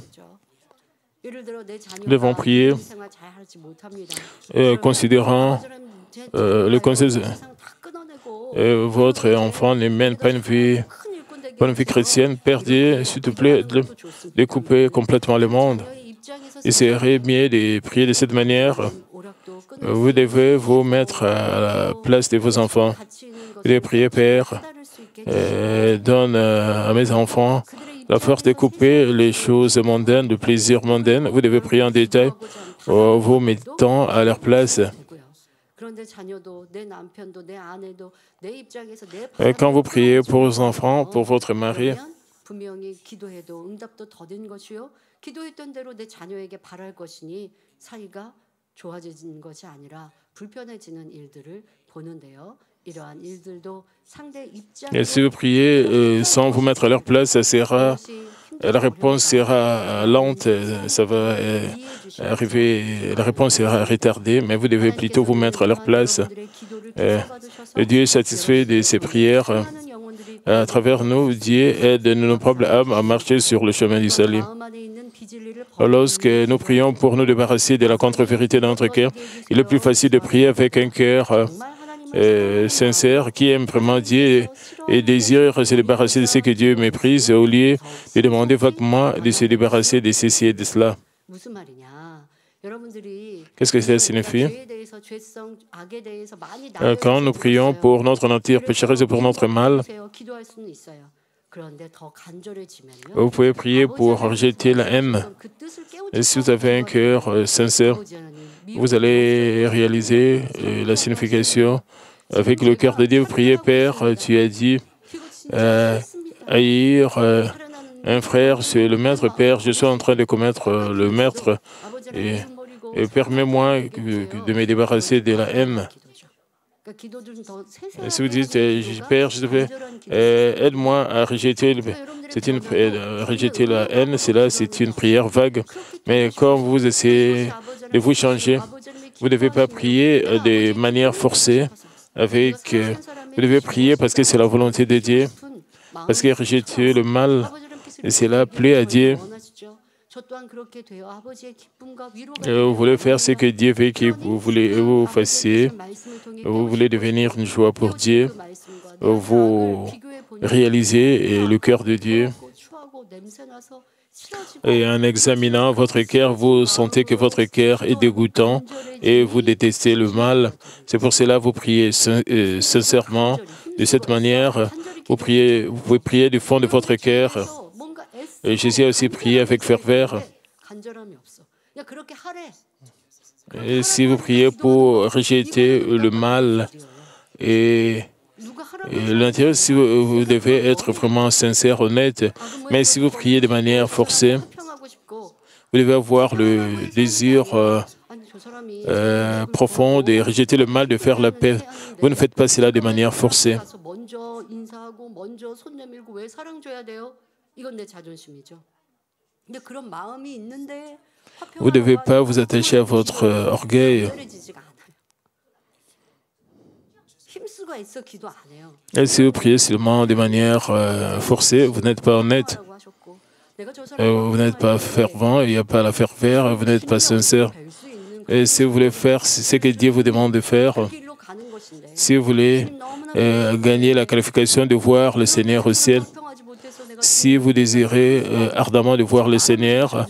Nous devons prier considérant le conseil. Votre enfant ne mène pas une vie chrétienne. Père Dieu, s'il te plaît, de couper complètement le monde. Il serait mieux de prier de cette manière. Vous devez vous mettre à la place de vos enfants. Vous devez prier, Père, donne à mes enfants la force de couper les choses mondaines, le plaisir mondain. Vous devez prier en détail, vous mettant à leur place. Quand vous priez pour vos enfants, pour votre mari, et si vous priez sans vous mettre à leur place, la réponse sera lente, ça va arriver, la réponse sera retardée, mais vous devez plutôt vous mettre à leur place. Dieu est satisfait de ces prières. À travers nous, Dieu aide nos propres âmes à marcher sur le chemin du salut. Lorsque nous prions pour nous débarrasser de la contre-vérité dans notre cœur, il est plus facile de prier avec un cœur sincère qui aime vraiment Dieu et désire se débarrasser de ce que Dieu méprise au lieu de demander vaguement de se débarrasser de ceci et de cela. Qu'est-ce que cela signifie? Quand nous prions pour notre nature pécheresse et pour notre mal, vous pouvez prier pour rejeter la haine. Et si vous avez un cœur sincère, vous allez réaliser la signification. Avec le cœur de Dieu, vous priez, Père, tu as dit, haïr un frère, c'est le maître. Père, je suis en train de commettre le maître et permets-moi de me débarrasser de la haine. Et si vous dites, Père, je te fais, aide-moi à rejeter, rejeter la haine, c'est une prière vague. Mais quand vous essayez de vous changer, vous ne devez pas prier de manière forcée. Vous devez prier parce que c'est la volonté de Dieu, parce que rejeter le mal, et cela plaît à Dieu. Vous voulez faire ce que Dieu veut que vous fassiez. Vous voulez devenir une joie pour Dieu. Vous réalisez le cœur de Dieu. Et en examinant votre cœur, vous sentez que votre cœur est dégoûtant et vous détestez le mal. C'est pour cela que vous priez sincèrement. De cette manière, vous pouvez prier du fond de votre cœur. Et Jésus a aussi prié avec ferveur. Et si vous priez pour rejeter le mal et l'intérieur, si vous devez être vraiment sincère, honnête, mais si vous priez de manière forcée, vous devez avoir le désir profond de rejeter le mal, de faire la paix. Vous ne faites pas cela de manière forcée. Vous ne devez pas vous attacher à votre orgueil. Et si vous priez seulement de manière forcée, vous n'êtes pas honnête. vous n'êtes pas fervent, il n'y a pas la ferveur, vous n'êtes pas sincère. Et si vous voulez faire ce que Dieu vous demande de faire, si vous voulez gagner la qualification de voir le Seigneur au ciel, si vous désirez ardemment de voir le Seigneur,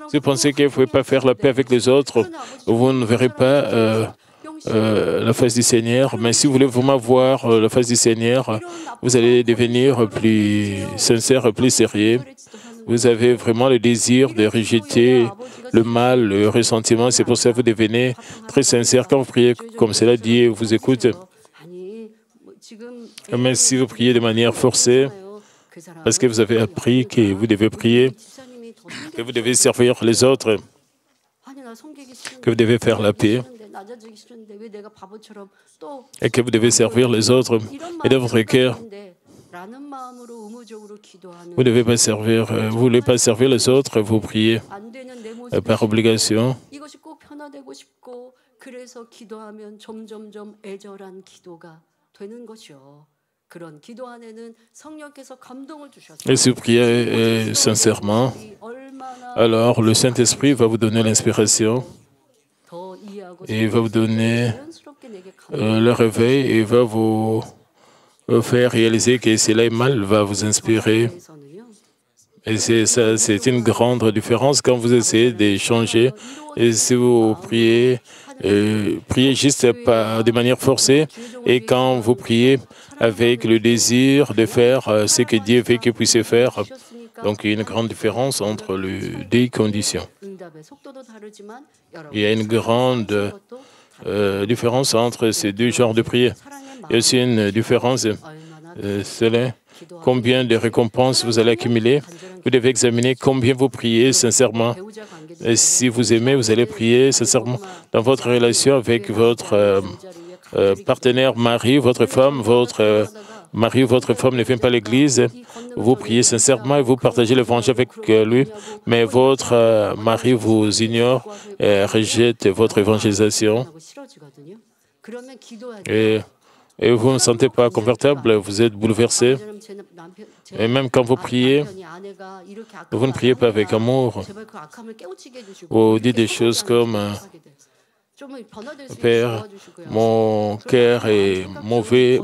si vous pensez que vous ne pouvez pas faire la paix avec les autres, vous ne verrez pas la face du Seigneur. Mais si vous voulez vraiment voir la face du Seigneur, vous allez devenir plus sincère, plus sérieux. Vous avez vraiment le désir de rejeter le mal, le ressentiment. C'est pour ça que vous devenez très sincère. Quand vous priez comme cela, Dieu vous écoute. Mais si vous priez de manière forcée, parce que vous avez appris que vous devez prier, que vous devez servir les autres, que vous devez faire la paix, et que vous devez servir les autres, et dans votre cœur, vous ne devez pas servir, vous voulez pas servir les autres, vous priez par obligation. Et si vous priez sincèrement, alors le Saint-Esprit va vous donner l'inspiration et il va vous donner le réveil et il va vous faire réaliser que cela est mal, va vous inspirer. Et c'est une grande différence quand vous essayez de changer. Et si vous priez, priez juste pas de manière forcée. Et quand vous priez avec le désir de faire ce que Dieu veut que vous puissiez faire, donc il y a une grande différence entre les deux conditions. Il y a une grande différence entre ces deux genres de prières. Il y a aussi une différence, c'est combien de récompenses vous allez accumuler. Vous devez examiner combien vous priez sincèrement. Et si vous aimez, vous allez prier sincèrement. Dans votre relation avec votre partenaire, mari, votre femme, votre mari ou votre femme ne vient pas à l'église, vous priez sincèrement et vous partagez l'évangile avec lui, mais votre mari vous ignore et rejette votre évangélisation. Et vous ne vous sentez pas confortable, vous êtes bouleversé. Et même quand vous priez, vous ne priez pas avec amour. Vous dites des choses comme « Père, mon cœur est mauvais,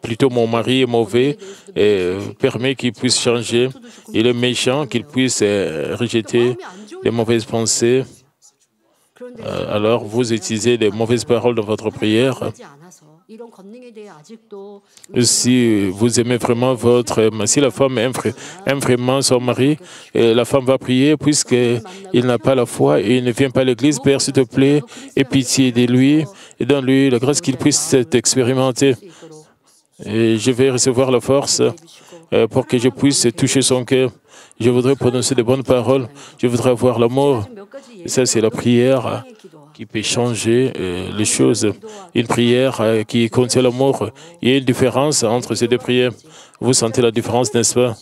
plutôt mon mari est mauvais, et permet qu'il puisse changer. Il est méchant, qu'il puisse rejeter les mauvaises pensées. » Alors vous utilisez les mauvaises paroles dans votre prière. Si vous aimez vraiment si la femme aime vraiment son mari, et la femme va prier puisqu'il n'a pas la foi et il ne vient pas à l'église, Père, s'il te plaît, aie pitié de lui et donne-lui la grâce qu'il puisse expérimenter. Et je vais recevoir la force pour que je puisse toucher son cœur. Je voudrais prononcer de bonnes paroles. Je voudrais avoir l'amour. Et ça, c'est la prière qui peut changer les choses. Une prière qui contient l'amour. Il y a une différence entre ces deux prières. Vous sentez la différence, n'est-ce pas?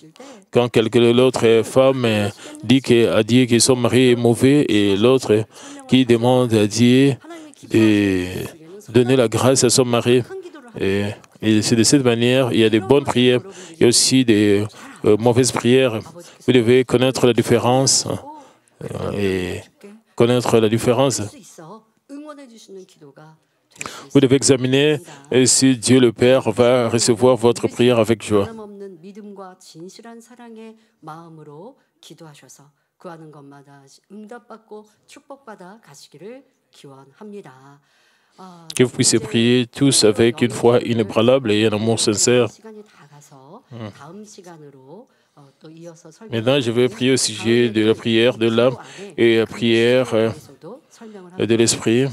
Quand l'autre femme dit à Dieu que son mari est mauvais et l'autre qui demande à Dieu de donner la grâce à son mari. Et c'est de cette manière, il y a des bonnes prières. Il y a aussi des mauvaises prières. Vous devez connaître la différence et connaître la différence. Vous devez examiner si Dieu le Père va recevoir votre prière avec joie. Que vous puissiez prier tous avec une foi inébranlable et un amour sincère. Maintenant, je vais prier au sujet de la prière de l'âme et la prière de l'esprit.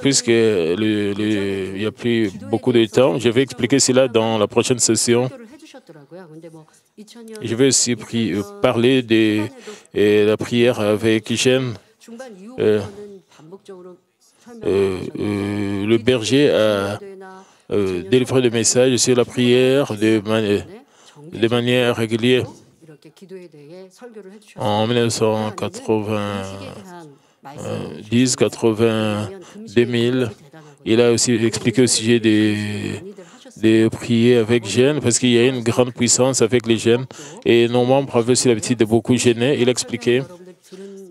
Puisqu'il n'y a plus beaucoup de temps, je vais expliquer cela dans la prochaine session. Je vais aussi parler de la prière avec Jeanne. Le berger a délivré des messages sur la prière de manière régulière. En 1990, 2000, il a aussi expliqué au sujet des de prier avec jeûne parce qu'il y a une grande puissance avec les jeûnes. Et nos membres avaient aussi l'habitude de beaucoup jeûner. Il expliquait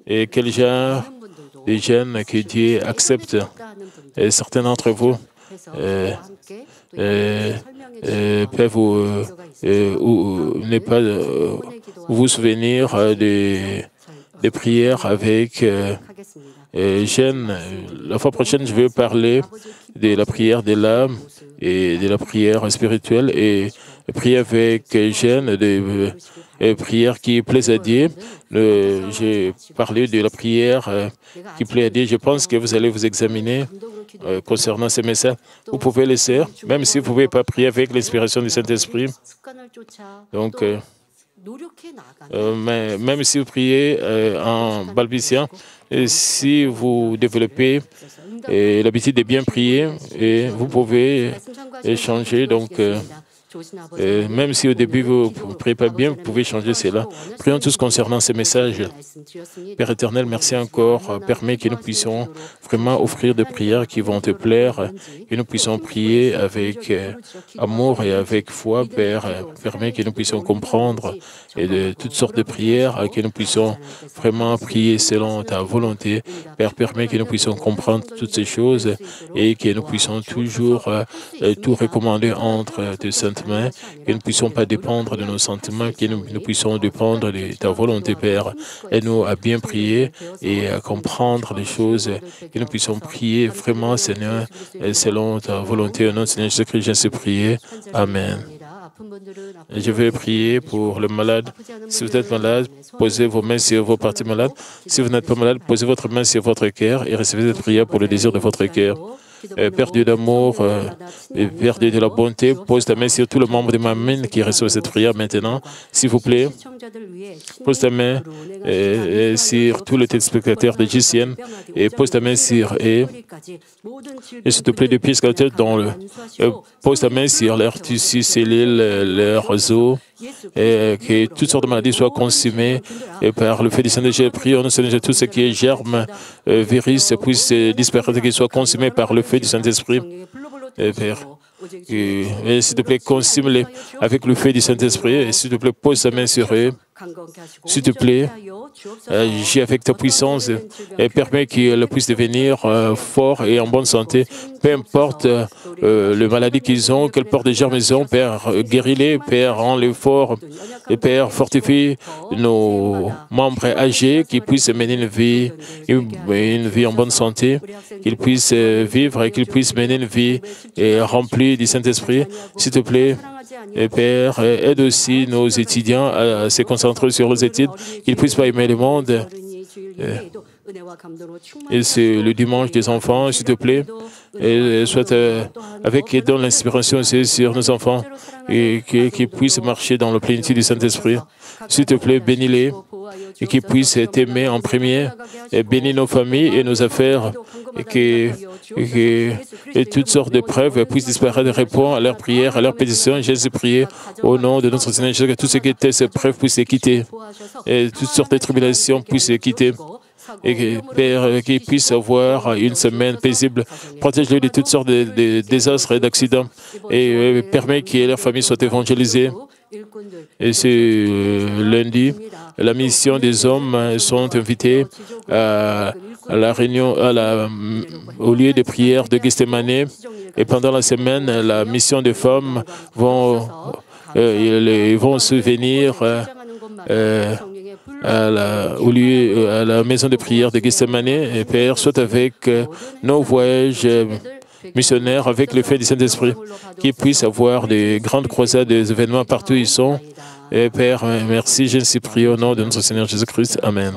et quel genre de jeûne que Dieu accepte. Et certains d'entre vous peuvent ne pas vous souvenir des prières avec jeûne. La fois prochaine, je vais parler de la prière de l'âme et de la prière spirituelle et prier avec jeûne, des prières qui plaisent à Dieu. J'ai parlé de la prière qui plaît à Dieu. Je pense que vous allez vous examiner concernant ces messages. Vous pouvez les faire, même si vous ne pouvez pas prier avec l'inspiration du Saint-Esprit. Donc, même si vous priez en balbutiant, si vous développez l'habitude de bien prier, et vous pouvez changer. Donc, même si au début vous ne priez pas bien, vous pouvez changer cela. Prions tous concernant ces messages. Père éternel, merci encore. Permets que nous puissions vraiment offrir des prières qui vont te plaire, que nous puissions prier avec amour et avec foi. Père, permets que nous puissions comprendre et de toutes sortes de prières, que nous puissions vraiment prier selon ta volonté. Père, permets que nous puissions comprendre toutes ces choses et que nous puissions toujours tout recommander entre tes saintes mains, que nous ne puissions pas dépendre de nos sentiments, que nous puissions dépendre de ta volonté, Père. Aide-nous à bien prier et à comprendre les choses, que nous puissions prier vraiment, Seigneur, selon ta volonté. Au nom de Seigneur Jésus-Christ, je sais prier. Amen. Je vais prier pour le malade. Si vous êtes malade, posez vos mains sur vos parties malades. Si vous n'êtes pas malade, posez votre main sur votre cœur et recevez cette prière pour le désir de votre cœur. Père Dieu d'amour, Père Dieu de la bonté, pose ta main sur tout le membre de ma main qui reçoit cette prière maintenant. S'il vous plaît, pose ta main sur tous les téléspectateurs de GCN et pose ta main sur eux. Et s'il te plaît, depuis jusqu'à la tête, pose ta main sur leurs tissus, cellules, leurs os, et que toutes sortes de maladies soient consumées et par le fait du Saint-Esprit. Prions, Seigneur, tout ce qui est germe, virus, puisse disparaître, qu'il soit consumé par le feu du Saint-Esprit. Père, et s'il te plaît, consume-les avec le feu du Saint-Esprit. Et s'il te plaît, pose ta main sur eux. S'il te plaît, agis avec ta puissance et permets qu'ils puissent devenir forts et en bonne santé. Peu importe les maladies qu'ils ont, quelle porte de germes ils ont, Père, guéris-les, Père, rends-les forts. Et Père, fortifie nos membres âgés, qu'ils puissent mener une vie en bonne santé, qu'ils puissent vivre et qu'ils puissent mener une vie remplie du Saint-Esprit. S'il te plaît, et Père, aide aussi nos étudiants à se concentrer sur les études, qu'ils ne puissent pas aimer le monde. Et c'est le dimanche des enfants, s'il te plaît, et soit avec et dans l'inspiration sur nos enfants, et qu'ils puissent marcher dans la plénitude du Saint-Esprit. S'il te plaît, bénis-les, et qu'ils puissent t'aimer en premier, et bénis nos familles et nos affaires, et toutes sortes de preuves puissent disparaître et répondre à leurs prières, à leurs pétitions. Jésus prié au nom de notre Seigneur Jésus, que tout ce qui était ces preuves puissent les quitter, et toutes sortes de tribulations puissent les quitter. Et que, Père, qu'ils puissent avoir une semaine paisible. Protège-les de toutes sortes de désastres et d'accidents. Et permet que leur famille soit évangélisée. Et c'est lundi, la mission des hommes sont invités à la réunion, au lieu de prière de Gethsémanie. Et pendant la semaine, la mission des femmes ils vont se venir à la maison de prière de Gethsémanie. Et Père, soit avec nos voyages missionnaires, avec le fait du Saint-Esprit, qu'ils puissent avoir des grandes croisades, des événements partout où ils sont. Et Père, merci, je suis prié au nom de notre Seigneur Jésus-Christ. Amen.